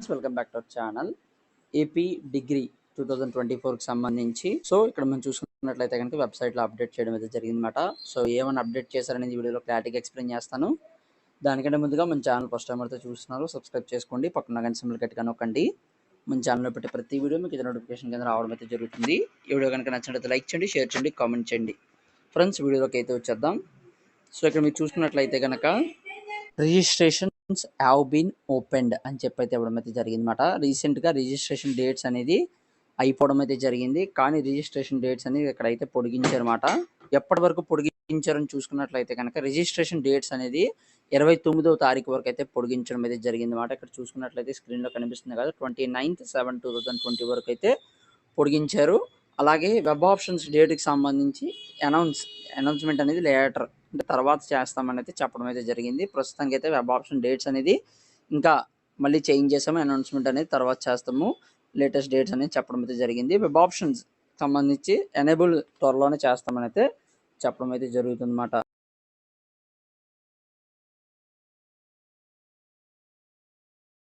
Welcome back to our channel. AP degree 2024కి సంబంధించి ఇక్కడ మనం చూసుకున్నట్లయితే కనుక వెబ్సైట్లో అప్డేట్ చేయడం అయితే జరిగిందన్నమాట. సో ఏమైనా అప్డేట్ చేశారనేది వీడియోలో క్లారిటీగా ఎక్స్ప్లెయిన్ చేస్తాను. దానికంటే ముందుగా మన ఛానల్ ఫస్ట్ టైం అయితే చూస్తున్నారు, సబ్స్క్రైబ్ చేసుకోండి, పక్కన గంట సింబల్ గట్టిగా నొక్కండి. మన ఛానల్లో పెట్టే ప్రతి వీడియో మీకు ఇది నోటిఫికేషన్ కింద రావడం అయితే జరుగుతుంది. ఈ వీడియో కనుక నచ్చినట్లయితే లైక్ చేయండి, షేర్ చేయండి, కామెంట్ చేయండి. ఫ్రెండ్స్, వీడియోలోకి అయితే వచ్చేద్దాం. సో ఇక్కడ మీరు చూసుకున్నట్లయితే కనుక రిజిస్ట్రేషన్స్ హ్యావ్ బీన్ ఓపెన్డ్ అని చెప్పి అయితే ఇవ్వడం అయితే జరిగిందన్నమాట. రీసెంట్గా రిజిస్ట్రేషన్ డేట్స్ అనేది అయిపోవడం అయితే జరిగింది, కానీ రిజిస్ట్రేషన్ డేట్స్ అనేది ఇక్కడైతే పొడిగించారన్నమాట. ఎప్పటి వరకు పొడిగించారని చూసుకున్నట్లయితే కనుక రిజిస్ట్రేషన్ డేట్స్ అనేది 29వ తారీఖు వరకు అయితే పొడిగించడం అయితే జరిగిందన్నమాట. ఇక్కడ చూసుకున్నట్లయితే స్క్రీన్లో కనిపిస్తుంది కదా, 29/7/2020 వరకు అయితే పొడిగించారు. అలాగే వెబ్ ఆప్షన్స్ డేట్కి సంబంధించి అనౌన్స్మెంట్ అనేది లేటర్ అంటే తర్వాత చేస్తామని అయితే చెప్పడం అయితే జరిగింది. ప్రస్తుతానికి అయితే వెబ్ ఆప్షన్ డేట్స్ అనేది ఇంకా మళ్ళీ చేంజ్ చేసాము, అనౌన్స్మెంట్ అనేది తర్వాత చేస్తాము, లేటెస్ట్ డేట్స్ అనేది చెప్పడం అయితే జరిగింది. వెబ్ ఆప్షన్స్ సంబంధించి ఎనేబుల్ త్వరలోనే చేస్తామని అయితే చెప్పడం అయితే జరుగుతుంది అన్నమాట.